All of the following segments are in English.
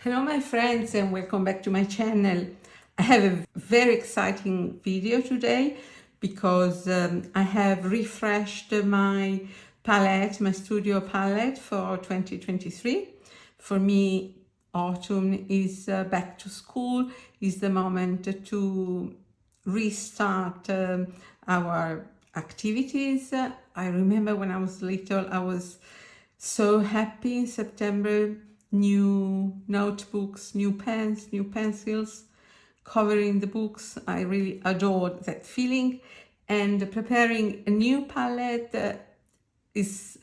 Hello my friends and welcome back to my channel. I have a very exciting video today because I have refreshed my palette, my studio palette for 2023. For me, autumn is back to school, is the moment to restart our activities. I remember when I was little, I was so happy in September. New notebooks, new pens, new pencils, covering the books. I really adored that feeling, and preparing a new palette is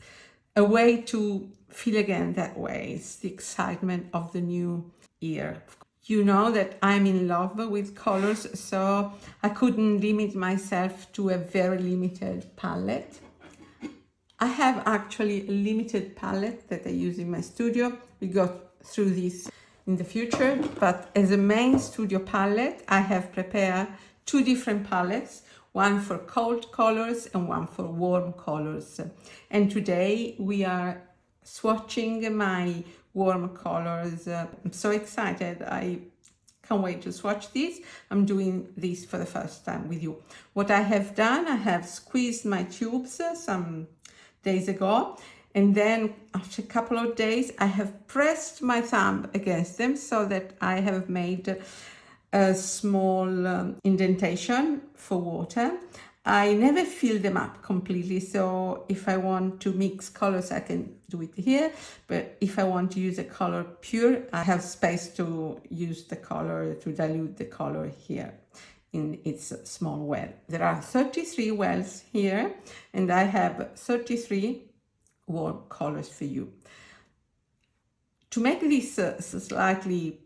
a way to feel again that way. It's the excitement of the new year. You know that I'm in love with colors, so I couldn't limit myself to a very limited palette. I have actually a limited palette that I use in my studio. We go through this in the future, but as a main studio palette, I have prepared two different palettes, one for cold colors and one for warm colors. And today we are swatching my warm colors. I'm so excited. I can't wait to swatch this. I'm doing this for the first time with you. What I have done, I have squeezed my tubes some days ago, and then after a couple of days I have pressed my thumb against them so that I have made a small indentation for water. I never fill them up completely, so if I want to mix colors I can do it here, but if I want to use a color pure, I have space to use the color, to dilute the color here in its small well. There are 33 wells here, and I have 33 warm colors for you. To make this slightly,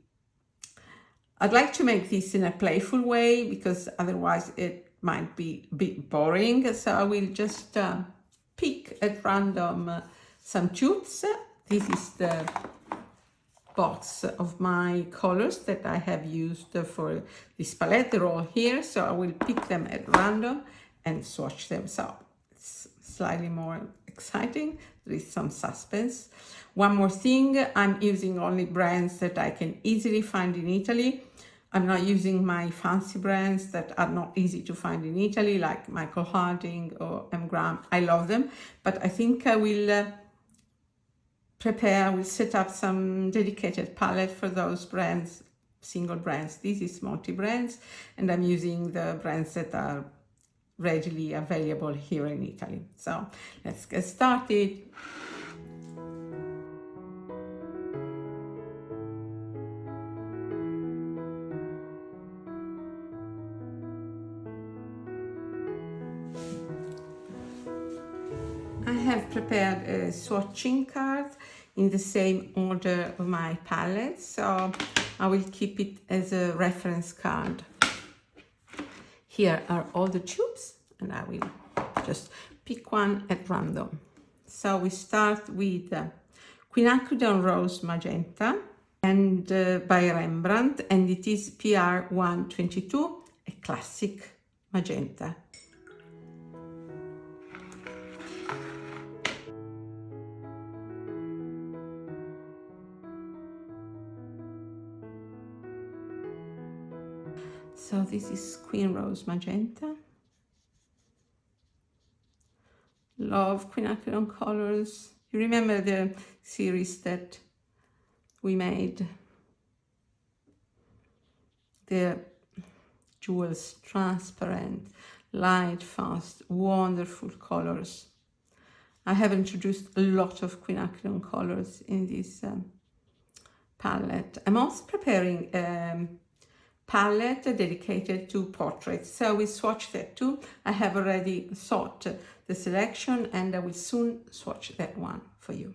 I'd like to make this in a playful way because otherwise it might be a bit boring. So I will just pick at random some tubes. This is the box of my colors that I have used for this palette. They're all here, so I will pick them at random and swatch them. So it's slightly more exciting. There is some suspense. One more thing, I'm using only brands that I can easily find in Italy. I'm not using my fancy brands that are not easy to find in Italy, like Michael Harding or M. Graham. I love them, but I think I will we'll set up some dedicated palette for those brands, single brands. This is multi-brands, and I'm using the brands that are readily available here in Italy. So let's get started. I have prepared a swatching card in the same order of my palette, so I will keep it as a reference card. Here are all the tubes, and I will just pick one at random. So we start with Quinacridone Rose Magenta and by Rembrandt, and it is PR 122, a classic magenta. So this is Queen Rose Magenta. Love Quinacridone colors. You remember the series that we made? The jewels, transparent, light, fast, wonderful colors. I have introduced a lot of Quinacridone colors in this palette. I'm also preparing palette dedicated to portraits, so we swatch that too. I have already thought the selection, and I will soon swatch that one for you.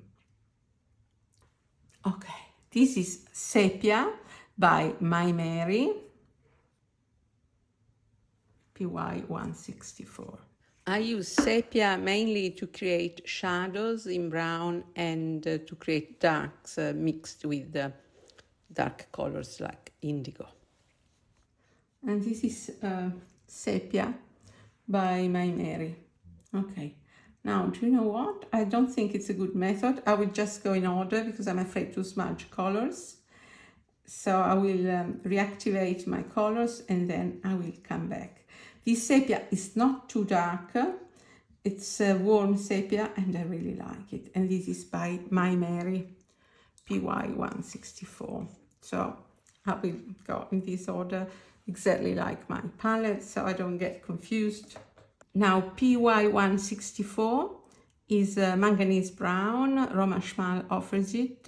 Okay, this is Sepia by My Mary, PY 164. I use sepia mainly to create shadows in brown and to create darks mixed with dark colors like indigo. And this is Sepia by My Mary. Okay, now do you know what? I don't think it's a good method. I will just go in order because I'm afraid to smudge colors. So I will reactivate my colors and then I will come back. This sepia is not too dark. It's a warm sepia and I really like it. And this is by My Mary PY164. So I will go in this order exactly like my palette so I don't get confused. Now PY164 is manganese brown. Roma Schmal offers it,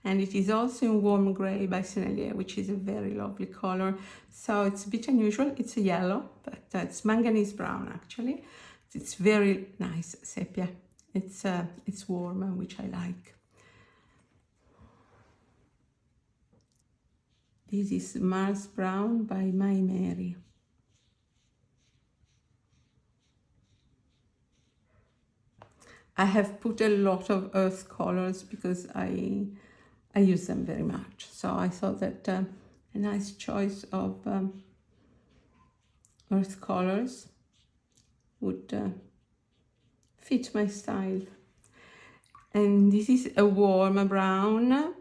and it is also in warm grey by Sienna, which is a very lovely color. So it's a bit unusual. It's a yellow, but it's manganese brown actually. It's very nice sepia. It's warm, which I like. This is Mars Brown by My Mary. I have put a lot of earth colors because I use them very much. So I thought that a nice choice of earth colors would fit my style. And this is a warm brown.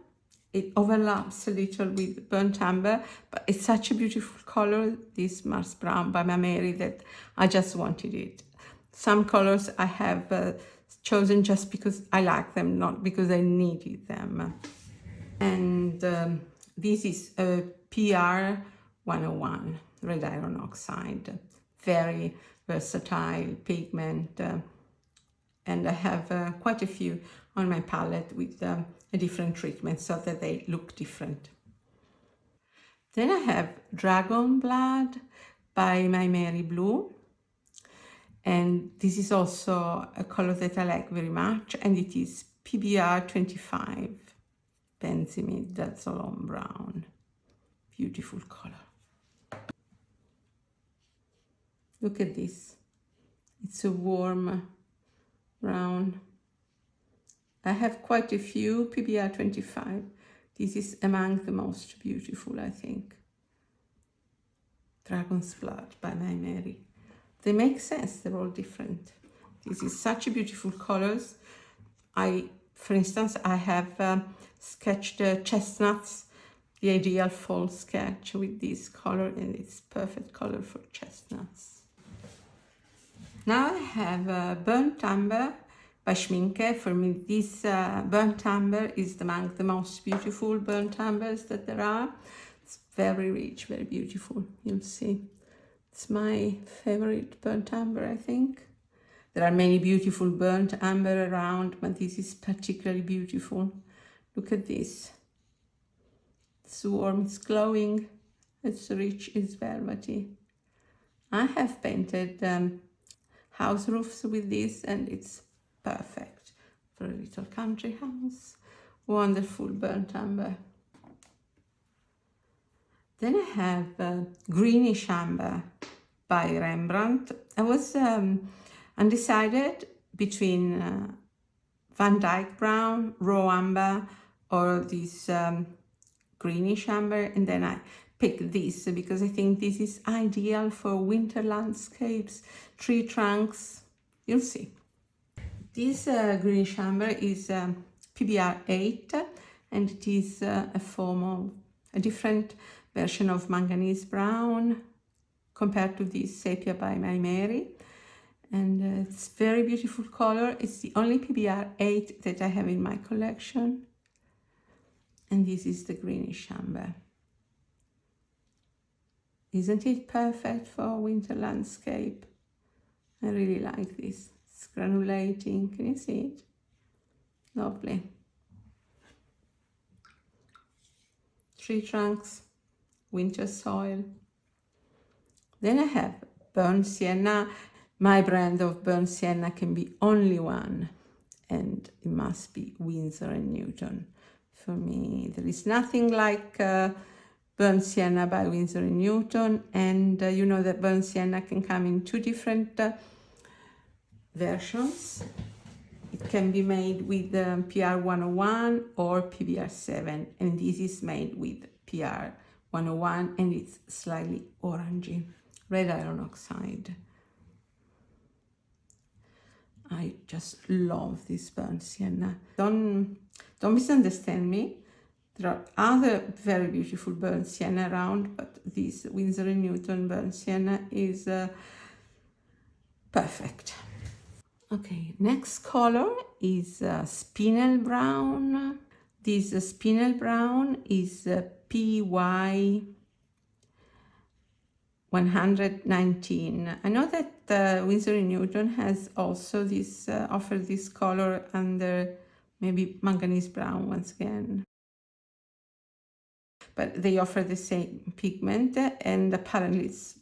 It overlaps a little with burnt umber, but it's such a beautiful color, this Mars Brown by My Mary, that I just wanted it. Some colors I have chosen just because I like them, not because I needed them. And this is a PR 101, red iron oxide, very versatile pigment. And I have quite a few on my palette with a different treatment so that they look different. Then I have Dragon Blood by My Mary Blue. And this is also a color that I like very much, and it is PBR 25 Benzimide Dazzolon Brown. Beautiful color. Look at this. It's a warm brown. I have quite a few PBR 25. This is among the most beautiful, I think. Dragon's Blood by My Mary. They make sense, they're all different. This is such a beautiful colors. For instance, I have sketched chestnuts, the ideal fall sketch with this color, and it's perfect color for chestnuts. Now I have Burnt Umber by Schminke. For me, this Burnt Umber is among the most beautiful burnt umbers that there are. It's very rich, very beautiful, you'll see. It's my favorite burnt umber, I think. There are many beautiful burnt umber around, but this is particularly beautiful. Look at this. It's warm, it's glowing, it's rich, it's velvety. I have painted house roofs with this, and it's perfect for a little country house. Wonderful burnt umber. Then I have Greenish Amber by Rembrandt. I was undecided between Van Dyke Brown, Raw Amber, or this Greenish Amber, and then I picked this because I think this is ideal for winter landscapes, tree trunks. You'll see. This Greenish Amber is PBR 8, and it is a form of a different version of manganese brown compared to this sepia by My Mary, and it's very beautiful color. It's the only PBR 8 that I have in my collection, and this is the Greenish Amber. Isn't it perfect for winter landscape? I really like this. It's granulating. Can you see it? Lovely. Tree trunks, winter soil. Then I have burnt sienna. My brand of burnt sienna can be only one, and it must be Winsor & Newton. For me, there is nothing like burnt sienna by Winsor & Newton, and you know that burnt sienna can come in two different versions. It can be made with PR 101 or PBR 7, and this is made with PR 101, and it's slightly orangey, red iron oxide. I just love this burnt sienna. Don't misunderstand me, There are other very beautiful burnt sienna around, but this Winsor & Newton burnt sienna is perfect. Okay, next color is spinel brown. This spinel brown is PY 119. I know that Winsor & Newton has also this offered this color under maybe manganese brown once again, but they offer the same pigment, and apparently it's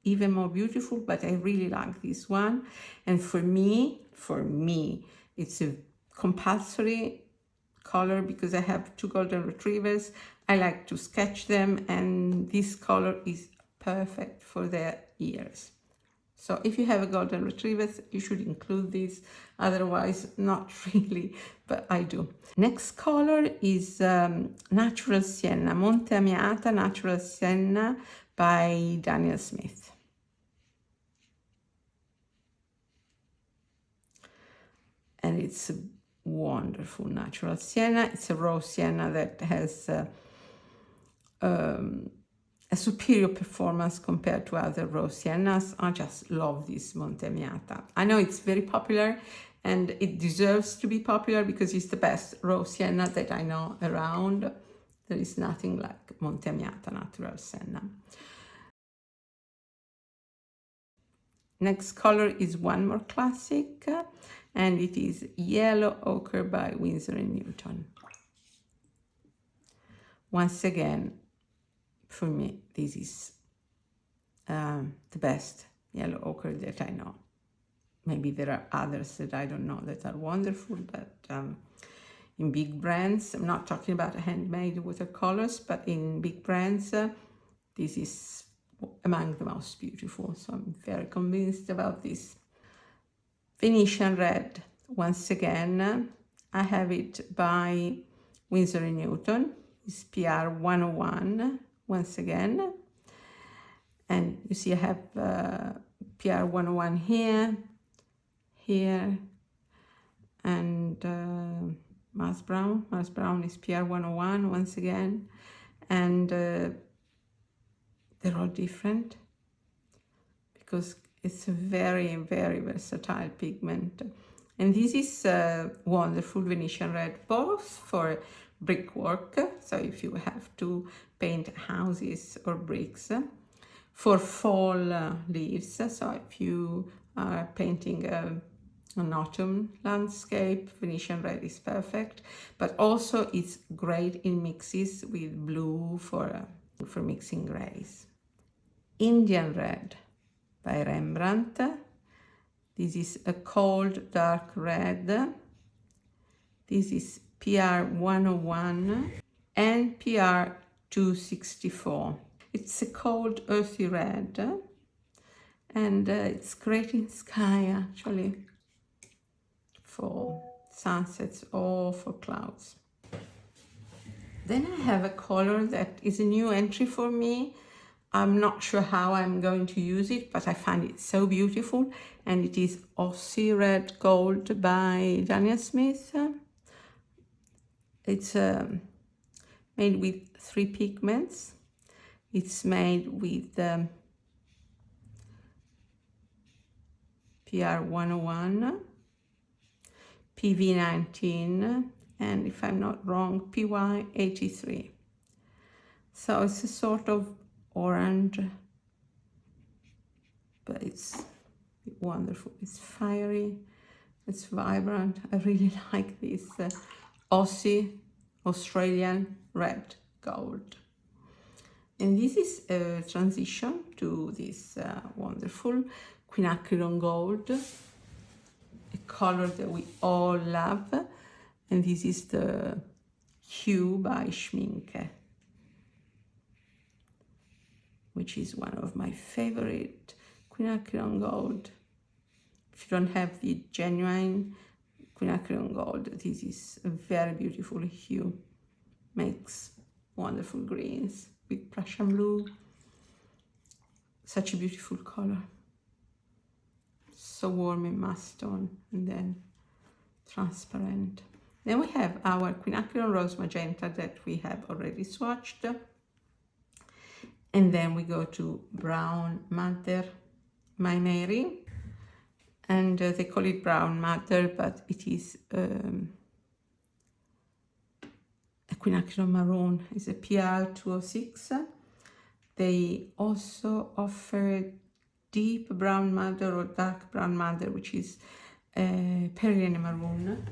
even more beautiful, but I really like this one. And for me, it's a compulsory color because I have 2 golden retrievers. I like to sketch them, and this color is perfect for their ears. So if you have a golden retriever, you should include this, otherwise not really, but I do. Next color is Natural Sienna, Monte Amiata Natural Sienna by Daniel Smith. And it's a wonderful natural sienna. It's a raw sienna that has a superior performance compared to other raw siennas. I just love this Monte Amiata. I know it's very popular, and it deserves to be popular because it's the best raw sienna that I know around. There is nothing like Monte Amiata Natural Sienna. Next color is one more classic, and it is Yellow Ochre by Winsor & Newton. Once again, for me, this is the best yellow ochre that I know. Maybe there are others that I don't know that are wonderful, but in big brands, I'm not talking about handmade watercolors, but in big brands, this is among the most beautiful. So I'm very convinced about this. Venetian Red, once again, I have it by Winsor & Newton. It's PR 101, once again. And you see I have PR 101 here, and Mars Brown. Mars Brown is PR 101, once again. And they're all different because it's a very, very versatile pigment. And this is wonderful Venetian Red, both for brickwork, so if you have to paint houses or bricks, for fall leaves, so if you are painting an autumn landscape, Venetian Red is perfect, but also it's great in mixes with blue for mixing grays. Indian Red by Rembrandt. This is a cold dark red. This is PR 101 and PR 264. It's a cold earthy red, and it's great in sky actually, for sunsets or for clouds. Then I have a color that is a new entry for me. I'm not sure how I'm going to use it, but I find it so beautiful, and it is Aussie Red Gold by Daniel Smith. It's made with 3 pigments. It's made with PR 101, PV 19, and if I'm not wrong, PY 83. So it's a sort of orange, but it's wonderful. It's fiery, it's vibrant. I really like this Aussie Australian Red Gold. And this is a transition to this wonderful Quinacridone Gold, a color that we all love. And this is the Hue by Schminke, which is one of my favorite Quinacridone Gold. If you don't have the genuine Quinacridone Gold, this is a very beautiful hue. Makes wonderful greens with Prussian blue. Such a beautiful color. So warm in must tone and then transparent. Then we have our Quinacridone Rose Magenta that we have already swatched. And then we go to Brown Madder, My Mary. And they call it Brown Madder, but it is a Quinacridone Maroon. It's a PR 206. They also offer deep brown madder or dark brown madder, which is Perilene Maroon.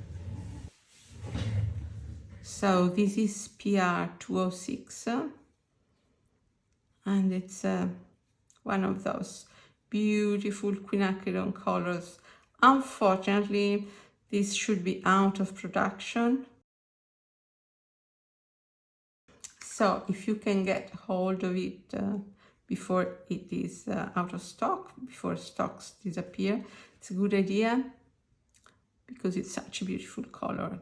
So this is PR 206, and it's one of those beautiful quinacridone colors. Unfortunately, this should be out of production. So if you can get hold of it before it is out of stock, before stocks disappear, it's a good idea because it's such a beautiful color.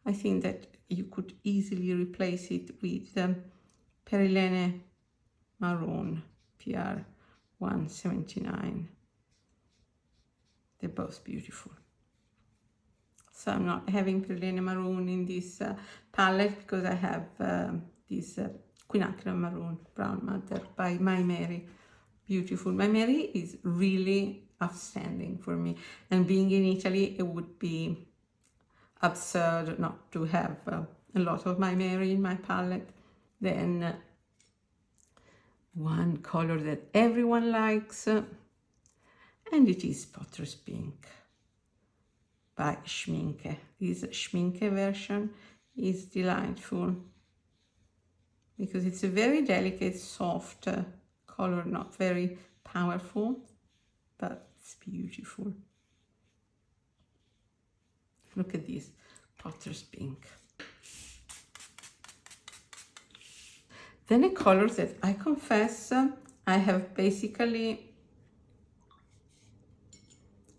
I think that you could easily replace it with Perilene Maroon PR 179. They're both beautiful. So I'm not having Perilene Maroon in this palette because I have this Quinacridone Maroon Brown Madder by My Mary. Beautiful. My Mary is really outstanding for me. And being in Italy, it would be absurd not to have a lot of My Mary in my palette. Then one color that everyone likes, and it is Potter's Pink by Schminke. This Schminke version is delightful because it's a very delicate, soft color, not very powerful, but it's beautiful. Look at this, Potter's Pink. Then a color that I confess I have basically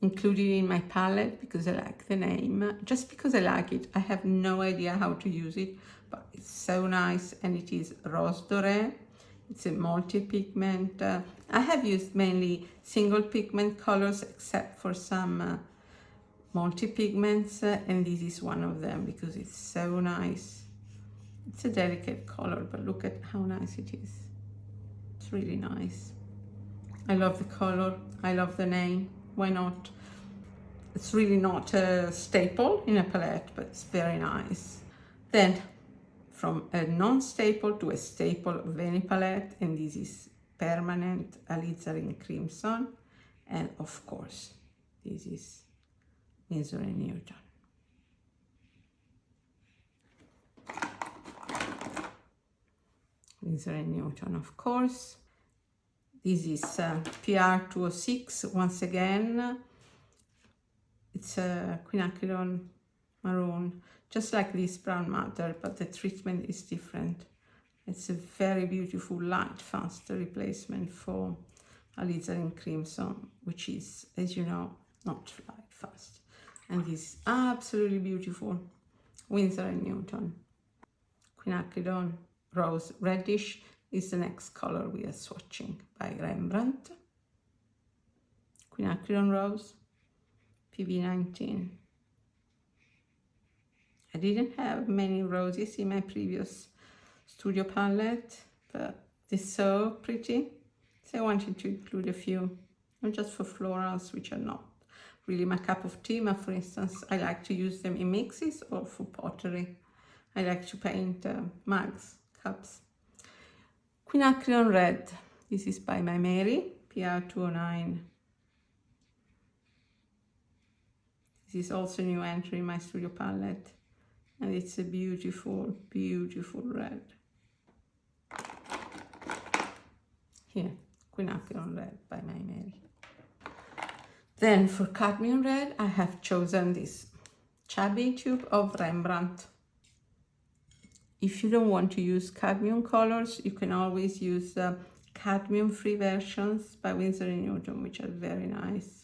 included in my palette because I like the name, just because I like it. I have no idea how to use it, but it's so nice, and it is Rose Dorée. It's a multi-pigment. I have used mainly single pigment colors except for some multi-pigments, and this is one of them because it's so nice. It's a delicate color, but look at how nice it is. It's really nice. I love the color, I love the name. Why not? It's really not a staple in a palette, but it's very nice. Then from a non-staple to a staple of any palette, and this is Permanent Alizarin Crimson, and of course this is Winsor & Newton. Winsor & Newton, of course. This is PR 206, once again. It's a Quinacridone Maroon, just like this Brown Madder, but the treatment is different. It's a very beautiful light fast replacement for Alizarin Crimson, which is, as you know, not light fast. And this is absolutely beautiful. Winsor & Newton. Quinacridone Rose Reddish is the next color we are swatching by Rembrandt. Quinacridone Rose, PV19. I didn't have many roses in my previous studio palette, but they're so pretty, so I wanted to include a few, not just for florals, which are not really my cup of tea, but for instance, I like to use them in mixes or for pottery. I like to paint mugs, cups. Quinacridone Red, this is by My Mary, PR 209. This is also a new entry in my studio palette, and it's a beautiful, beautiful red. Here, Quinacridone Red by My Mary. Then for Cadmium Red, I have chosen this chubby tube of Rembrandt. If you don't want to use cadmium colors, you can always use cadmium-free versions by Winsor & Newton, which are very nice.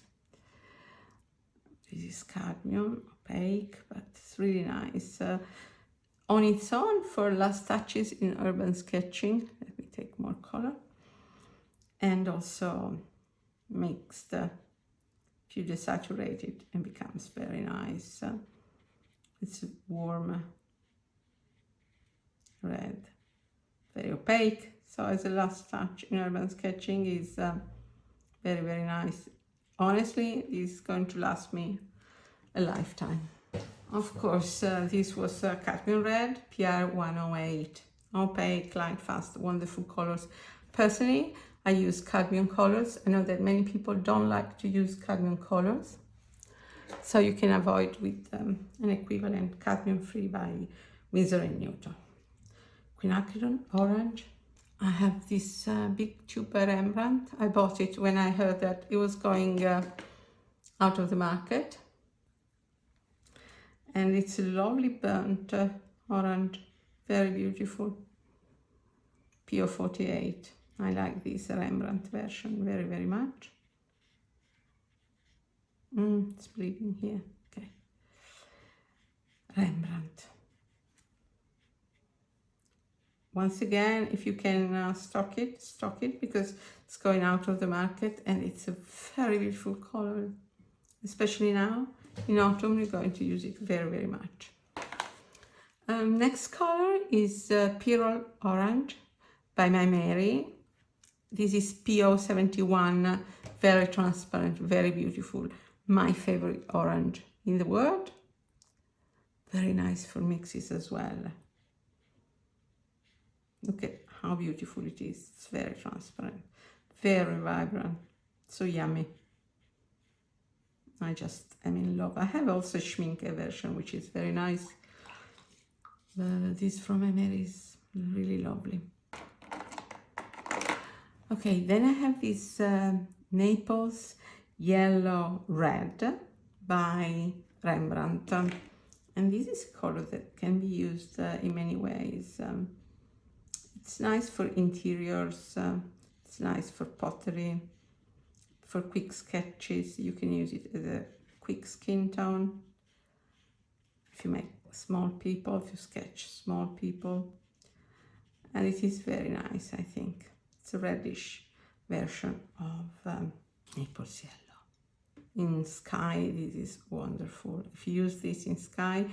This is cadmium, opaque, but it's really nice. On its own, for last touches in urban sketching, let me take more color. And also mixed, if you desaturate it, and becomes very nice. It's warm red, very opaque. So as a last touch in urban sketching is very, very nice. Honestly, this is going to last me a lifetime. Of course, this was cadmium red, PR108. Opaque, light, fast, wonderful colors. Personally, I use cadmium colors. I know that many people don't like to use cadmium colors, so you can avoid with an equivalent cadmium-free by Winsor & Newton. Quinacridone orange. I have this big tube by Rembrandt. I bought it when I heard that it was going out of the market. And it's a lovely burnt orange, very beautiful. PO48. I like this Rembrandt version very, very much. It's bleeding here. Okay. Rembrandt. Once again, if you can stock it because it's going out of the market, and it's a very beautiful color, especially now in autumn. We're going to use it very, very much. Next color is Pyrrole Orange by My Mary. This is PO71, very transparent, very beautiful. My favorite orange in the world. Very nice for mixes as well. Look at how beautiful it is. It's very transparent, very vibrant, so yummy. I just am in love. I have also a Schminke version, which is very nice. This from My Mary is really lovely. Okay, then I have this Naples Yellow Red by Rembrandt. And this is a color that can be used in many ways. It's nice for interiors, it's nice for pottery, for quick sketches. You can use it as a quick skin tone. If you make small people, if you sketch small people. And it is very nice, I think. It's a reddish version of Naples Yellow. In sky, this is wonderful. If you use this in sky,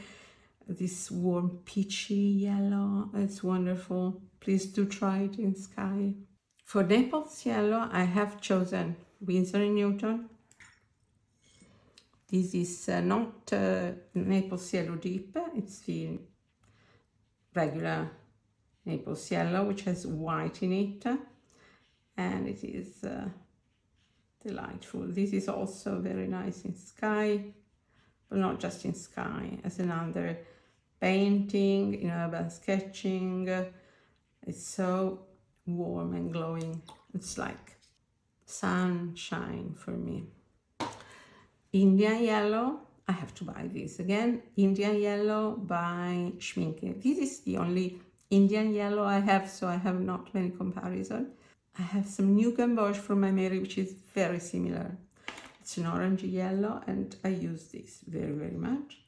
this warm peachy yellow, it's wonderful. Please do try it in sky. For Naples Yellow, I have chosen Winsor & Newton. This is not Naples Yellow Deep, it's the regular Naples Yellow, which has white in it, and it is delightful. This is also very nice in sky, but not just in sky, as another painting, in urban sketching. It's so warm and glowing. It's like sunshine for me. Indian Yellow, I have to buy this again. Indian Yellow by Schminke. This is the only Indian Yellow I have, so I have not many comparison. I have some New Gamboge from My Mary, which is very similar. It's an orangey yellow, and I use this very, very much.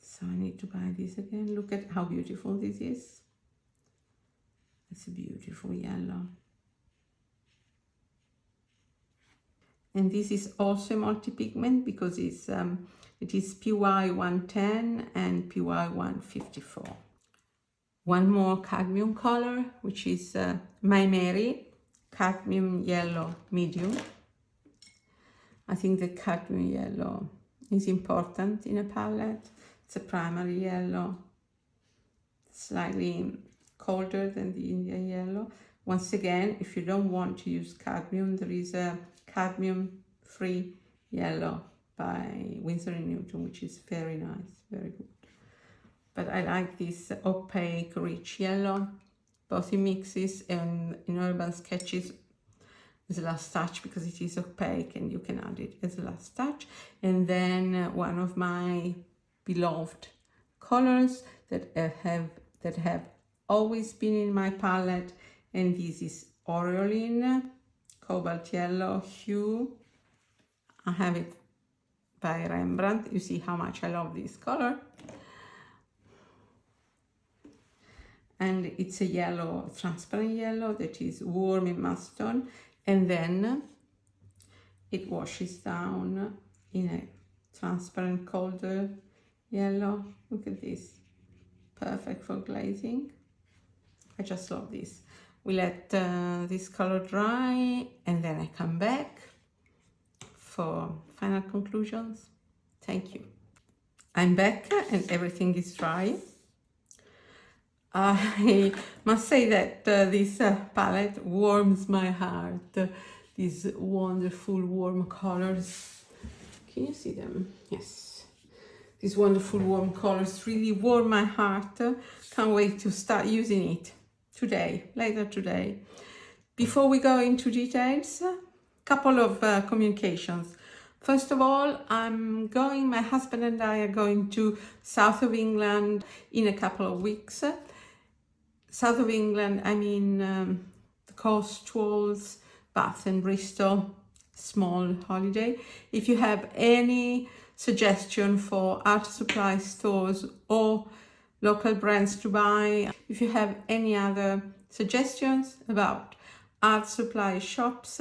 So I need to buy this again. Look at how beautiful this is. It's a beautiful yellow. And this is also multi-pigment because it is PY110 and PY154. One more cadmium color, which is My Mary Cadmium Yellow Medium. I think the cadmium yellow is important in a palette. It's a primary yellow, slightly colder than the Indian Yellow. Once again, if you don't want to use cadmium, there is a cadmium-free yellow by Winsor & Newton, which is very nice, very good. But I like this opaque, rich yellow, both in mixes and in urban sketches as a last touch, because it is opaque and you can add it as a last touch. And then one of my beloved colors that have always been in my palette, and this is Aureolin Cobalt Yellow Hue. I have it by Rembrandt. You see how much I love this color. And it's a yellow, transparent yellow that is warm in must tone, and then it washes down in a transparent colder yellow. Look at this, perfect for glazing. I just love this. We let this color dry and then I come back for final conclusions. Thank you. I'm back and everything is dry. I must say that this palette warms my heart. These wonderful warm colors. Can you see them? Yes. These wonderful warm colors really warm my heart. Can't wait to start using it today, later today. Before we go into details, a couple of communications. First of all, my husband and I are going to south of England in a couple of weeks. South of England, I mean the coastal, Bath and Bristol, small holiday. If you have any suggestion for art supply stores or local brands to buy, if you have any other suggestions about art supply shops,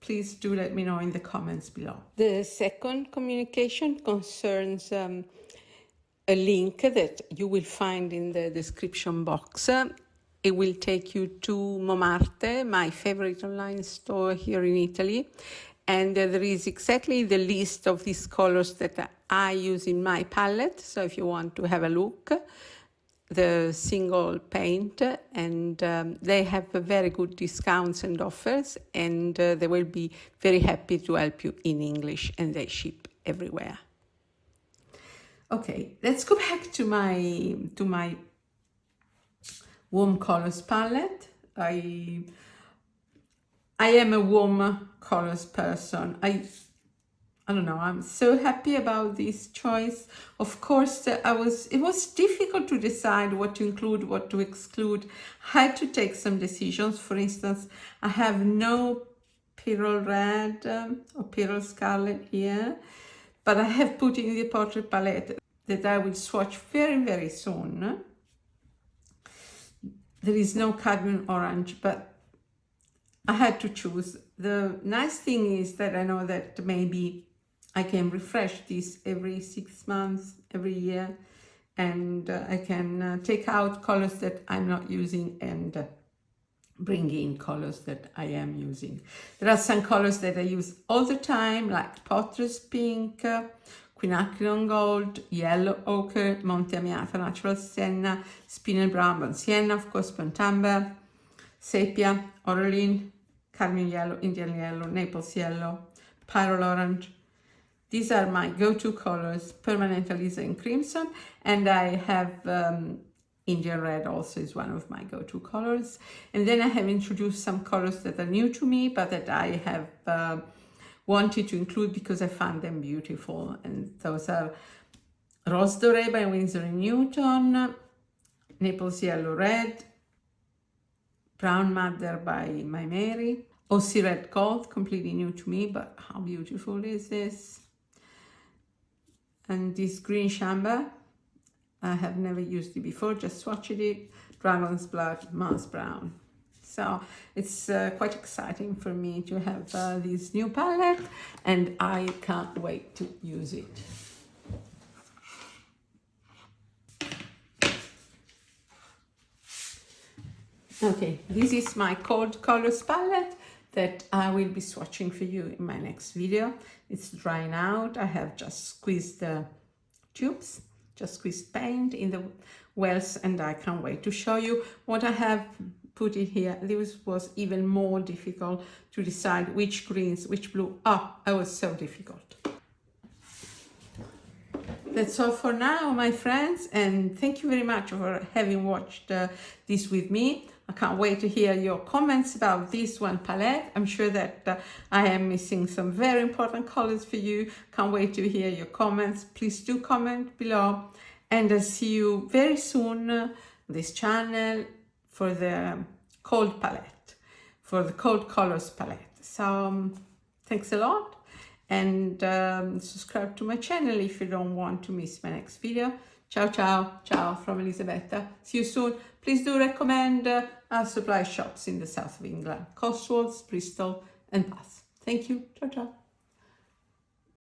please do let me know in the comments below. The second communication concerns a link that you will find in the description box. It will take you to Momarte, my favorite online store here in Italy. And there is exactly the list of these colors that I use in my palette. So if you want to have a look, the single paint, and they have very good discounts and offers, and they will be very happy to help you in English, and they ship everywhere. Okay, let's go back to my warm colors palette. I am a warm colors person. I don't know, I'm so happy about this choice. Of course, it was difficult to decide what to include, what to exclude. I had to take some decisions. For instance, I have no Pearl Red or Pearl Scarlet here, but I have put in the portrait palette that I will swatch very, very soon. There is no cadmium orange, but I had to choose. The nice thing is that I know that maybe I can refresh this every 6 months, every year, and I can take out colors that I'm not using and bring in colors that I am using. There are some colors that I use all the time, like Potter's Pink, Quinacridone Gold, Yellow Ochre, Monte Amiata Natural Sienna, Spinel Brown, Burnt Sienna, of course, Burnt Amber, Sepia, Orolin, Cadmium Yellow, Indian Yellow, Naples Yellow, Pyrrole Orange. These are my go-to colors, Permanent Alizarin Crimson, and I have Indian Red also is one of my go-to colors. And then I have introduced some colors that are new to me, but that I have wanted to include because I found them beautiful. And those are Rose Doré by Winsor & Newton, Naples Yellow Red, Brown Madder by My Mary, Aussie Red Gold, completely new to me, but how beautiful is this? And this Green Chamber, I have never used it before, just swatched it, Dragon's Blood, Mars Brown. So it's quite exciting for me to have this new palette, and I can't wait to use it. Okay, this is my cold colors palette that I will be swatching for you in my next video. It's drying out. I have just squeezed the tubes, just squeezed paint in the wells, and I can't wait to show you what I have put in here. This was even more difficult to decide which greens, which blue. Oh, it was so difficult. That's all for now, my friends, and thank you very much for having watched this with me. I can't wait to hear your comments about this one palette. I'm sure that I am missing some very important colors for you. Can't wait to hear your comments. Please do comment below, and I'll see you very soon on this channel for the cold palette, for the cold colors palette. So thanks a lot, and subscribe to my channel if you don't want to miss my next video. Ciao, ciao, ciao from Elisabetta. See you soon. Please do recommend our supply shops in the south of England, Cotswolds, Bristol and Bath. Thank you. Ciao, ciao.